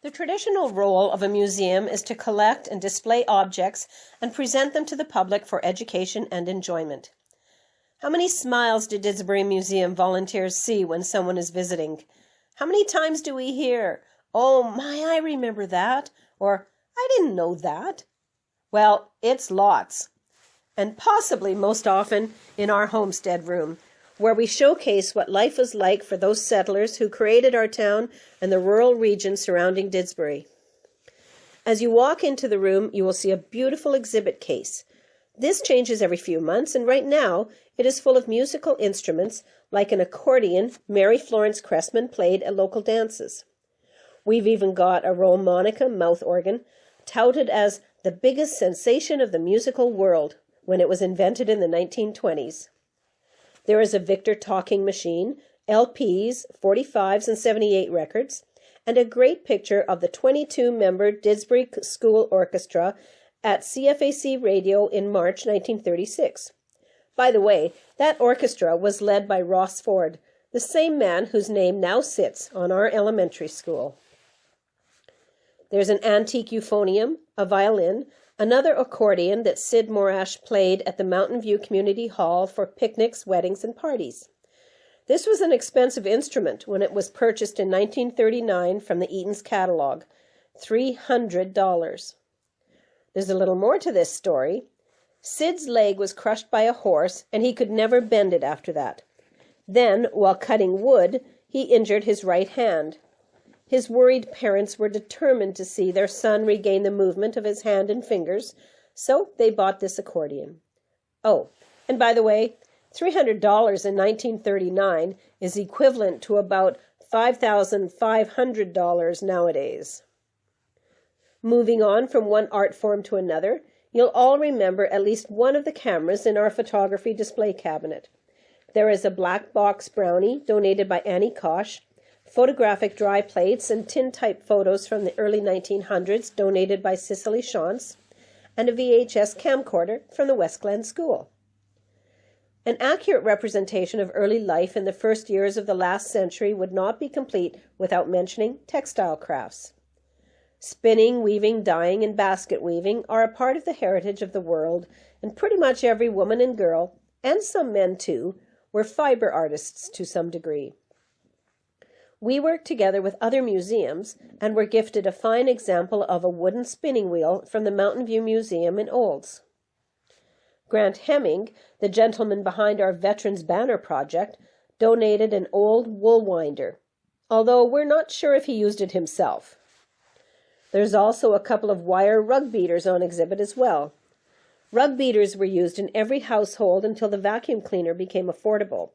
The traditional role of a museum is to collect and display objects and present them to the public for education and enjoyment. How many smiles do Didsbury Museum volunteers see when someone is visiting? How many times do we hear, "Oh my, I remember that," or "I didn't know that"? Well, it's lots, and possibly most often in our homestead room, where we showcase what life was like for those settlers who created our town and the rural region surrounding Didsbury. As you walk into the room, you will see a beautiful exhibit case. This changes every few months, and right now it is full of musical instruments like an accordion Mary Florence Cressman played at local dances. We've even got a Romanica mouth organ, touted as the biggest sensation of the musical world when it was invented in the 1920s. There is a Victor talking machine, LPs, 45s, and 78 records, and a great picture of the 22-member Didsbury School Orchestra at CFAC Radio in March 1936. By the way, that orchestra was led by Ross Ford, the same man whose name now sits on our elementary school. There's an antique euphonium, a violin, another accordion that Sid Morash played at the Mountain View Community Hall for picnics, weddings, and parties. This was an expensive instrument when it was purchased in 1939 from the Eaton's catalog, $300. There's a little more to this story. Sid's leg was crushed by a horse, and he could never bend it after that. Then, while cutting wood, he injured his right hand. His worried parents were determined to see their son regain the movement of his hand and fingers, so they bought this accordion. Oh, and by the way, $300 in 1939 is equivalent to about $5,500 nowadays. Moving on from one art form to another, you'll all remember at least one of the cameras in our photography display cabinet. There is a black box Brownie donated by Annie Kosh, photographic dry plates and tin-type photos from the early 1900s donated by Cicely Shantz, and a VHS camcorder from the West Glen School. An accurate representation of early life in the first years of the last century would not be complete without mentioning textile crafts. Spinning, weaving, dyeing, and basket weaving are a part of the heritage of the world, and pretty much every woman and girl, and some men too, were fiber artists to some degree. We worked together with other museums and were gifted a fine example of a wooden spinning wheel from the Mountain View Museum in Olds. Grant Hemming, the gentleman behind our Veterans Banner project, donated an old wool winder, although we're not sure if he used it himself. There's also a couple of wire rug beaters on exhibit as well. Rug beaters were used in every household until the vacuum cleaner became affordable.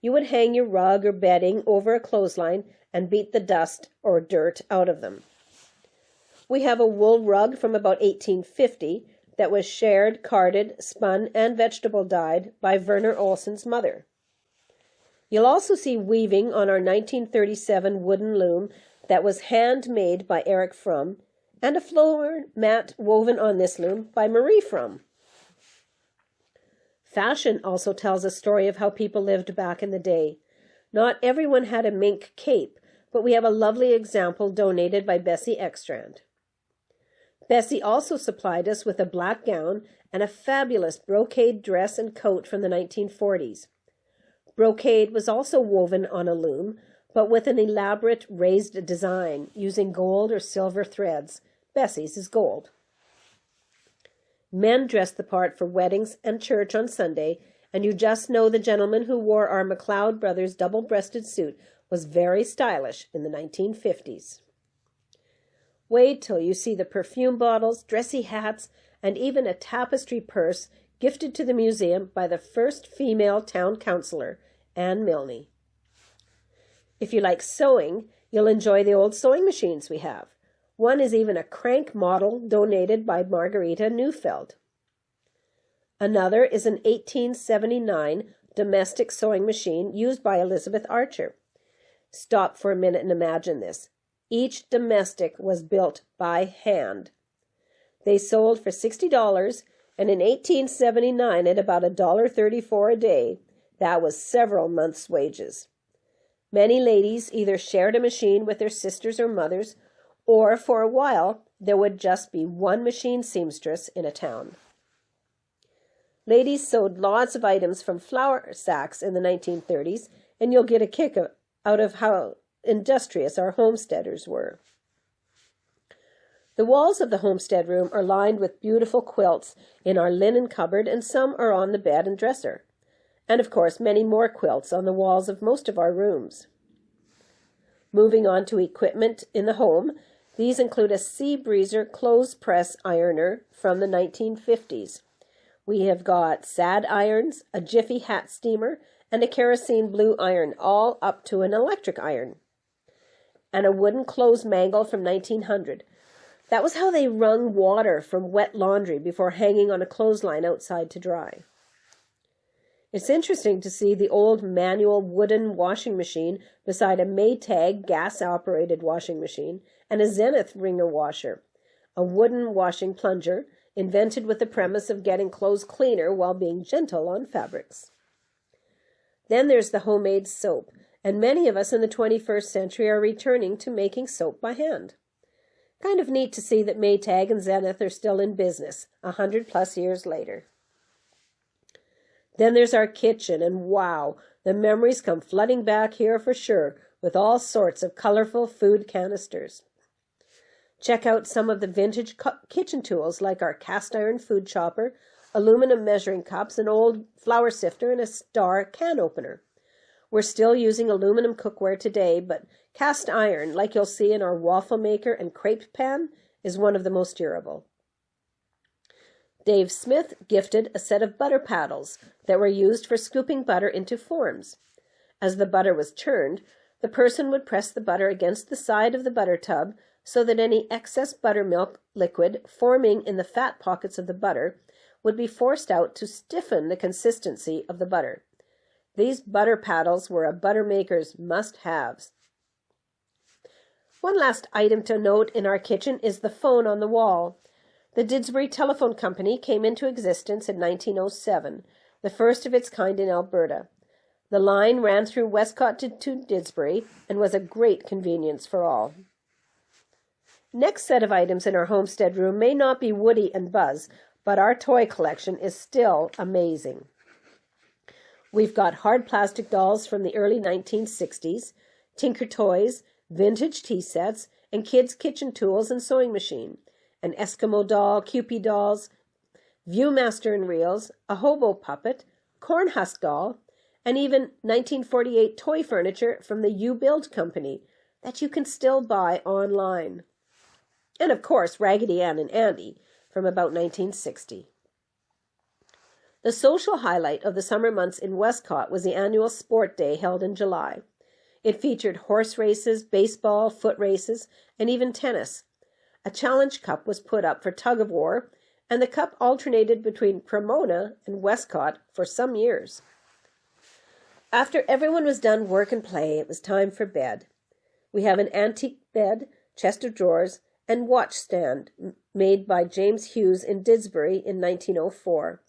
You would hang your rug or bedding over a clothesline and beat the dust or dirt out of them. We have a wool rug from about 1850 that was shared, carded, spun, and vegetable dyed by Werner Olson's mother. You'll also see weaving on our 1937 wooden loom that was handmade by Eric Frum, and a floor mat woven on this loom by Marie Frum. Fashion also tells a story of how people lived back in the day. Not everyone had a mink cape, but we have a lovely example donated by Bessie Ekstrand. Bessie also supplied us with a black gown and a fabulous brocade dress and coat from the 1940s. Brocade was also woven on a loom, but with an elaborate raised design using gold or silver threads. Bessie's is gold. Men dressed the part for weddings and church on Sunday, and you just know the gentleman who wore our McLeod Brothers double-breasted suit was very stylish in the 1950s. Wait till you see the perfume bottles, dressy hats, and even a tapestry purse gifted to the museum by the first female town councillor, Anne Milne. If you like sewing, you'll enjoy the old sewing machines we have. One is even a crank model donated by Margarita Neufeld. Another is an 1879 domestic sewing machine used by Elizabeth Archer. Stop for a minute and imagine this. Each domestic was built by hand. They sold for $60, and in 1879 at about $1.34 a day, that was several months' wages. Many ladies either shared a machine with their sisters or mothers, or for a while, there would just be one machine seamstress in a town. Ladies sewed lots of items from flour sacks in the 1930s, and you'll get a kick out of how industrious our homesteaders were. The walls of the homestead room are lined with beautiful quilts in our linen cupboard, and some are on the bed and dresser. And of course, many more quilts on the walls of most of our rooms. Moving on to equipment in the home, these include a Sea Breezer clothes press ironer from the 1950s. We have got sad irons, a Jiffy hat steamer, and a kerosene blue iron, all up to an electric iron. And a wooden clothes mangle from 1900. That was how they wrung water from wet laundry before hanging on a clothesline outside to dry. It's interesting to see the old manual wooden washing machine beside a Maytag gas-operated washing machine and a Zenith wringer washer, a wooden washing plunger invented with the premise of getting clothes cleaner while being gentle on fabrics. Then there's the homemade soap, and many of us in the 21st century are returning to making soap by hand. Kind of neat to see that Maytag and Zenith are still in business 100+ years later. Then there's our kitchen, and wow, the memories come flooding back here for sure, with all sorts of colorful food canisters. Check out some of the vintage kitchen tools like our cast iron food chopper, aluminum measuring cups, an old flour sifter, and a Star can opener. We're still using aluminum cookware today, but cast iron, like you'll see in our waffle maker and crepe pan, is one of the most durable. Dave Smith gifted a set of butter paddles that were used for scooping butter into forms. As the butter was churned, the person would press the butter against the side of the butter tub so that any excess buttermilk liquid forming in the fat pockets of the butter would be forced out to stiffen the consistency of the butter. These butter paddles were a butter maker's must-haves. One last item to note in our kitchen is the phone on the wall. The Didsbury Telephone Company came into existence in 1907, the first of its kind in Alberta. The line ran through Westcott to Didsbury and was a great convenience for all. Next set of items in our homestead room may not be Woody and Buzz, but our toy collection is still amazing. We've got hard plastic dolls from the early 1960s, Tinker toys, vintage tea sets, and kids' kitchen tools and sewing machine, an Eskimo doll, Kewpie dolls, Viewmaster and reels, a hobo puppet, corn husk doll, and even 1948 toy furniture from the U-Build Company that you can still buy online. And of course, Raggedy Ann and Andy from about 1960. The social highlight of the summer months in Westcott was the annual sport day held in July. It featured horse races, baseball, foot races, and even tennis. A challenge cup was put up for tug of war, and the cup alternated between Cremona and Westcott for some years. After everyone was done work and play, it was time for bed. We have an antique bed, chest of drawers, and watch stand made by James Hughes in Didsbury in 1904.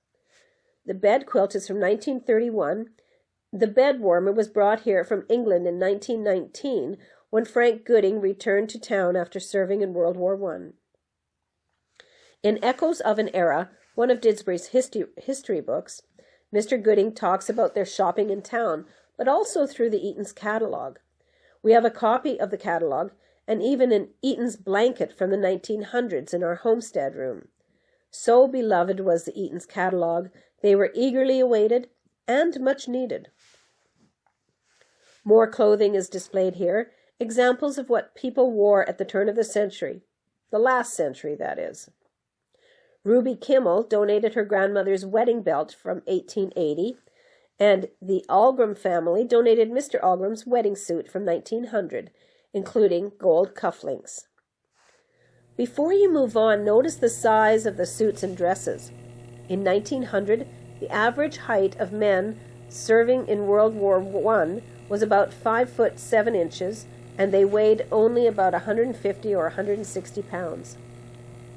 The bed quilt is from 1931. The bed warmer was brought here from England in 1919 when Frank Gooding returned to town after serving in World War I. In Echoes of an Era, one of Didsbury's history books, Mr. Gooding talks about their shopping in town, but also through the Eaton's catalogue. We have a copy of the catalogue and even an Eaton's blanket from the 1900s in our homestead room. So beloved was the Eaton's catalogue, they were eagerly awaited and much needed. More clothing is displayed here, examples of what people wore at the turn of the century, the last century, that is. Ruby Kimmel donated her grandmother's wedding belt from 1880, and the Algram family donated Mr. Algram's wedding suit from 1900, including gold cufflinks. Before you move on, notice the size of the suits and dresses. In 1900, the average height of men serving in World War I was about 5 foot 7 inches, and they weighed only about 150 or 160 pounds.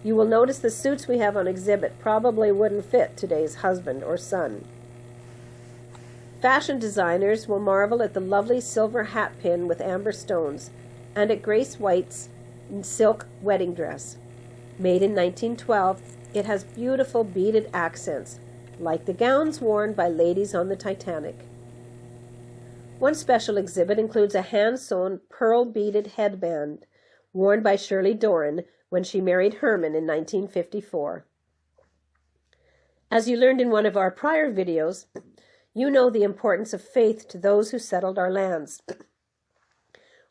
You will notice the suits we have on exhibit probably wouldn't fit today's husband or son. Fashion designers will marvel at the lovely silver hat pin with amber stones, and at Grace White's silk wedding dress. Made in 1912, it has beautiful beaded accents, like the gowns worn by ladies on the Titanic. One special exhibit includes a hand-sewn pearl-beaded headband worn by Shirley Doran when she married Herman in 1954. As you learned in one of our prior videos, you know the importance of faith to those who settled our lands.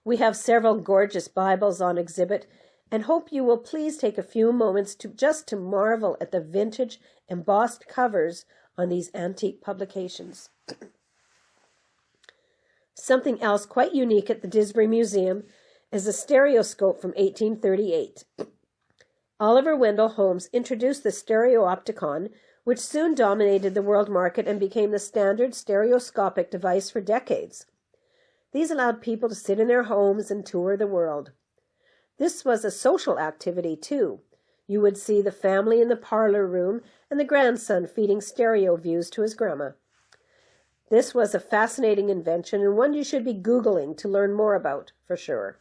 We have several gorgeous Bibles on exhibit and hope you will please take a few moments to marvel at the vintage embossed covers on these antique publications. Something else quite unique at the Disbury Museum is a stereoscope from 1838. Oliver Wendell Holmes introduced the stereopticon, which soon dominated the world market and became the standard stereoscopic device for decades. These allowed people to sit in their homes and tour the world. This was a social activity, too. You would see the family in the parlor room and the grandson feeding stereo views to his grandma. This was a fascinating invention and one you should be Googling to learn more about, for sure.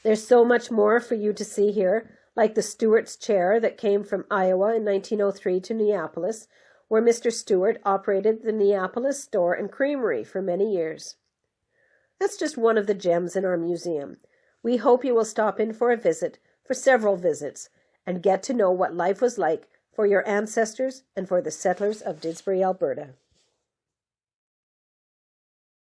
There's so much more for you to see here, like the Stewart's chair that came from Iowa in 1903 to Neapolis, where Mr. Stewart operated the Neapolis store and creamery for many years. That's just one of the gems in our museum. We hope you will stop in for a visit, for several visits, and get to know what life was like for your ancestors and for the settlers of Disbury, Alberta.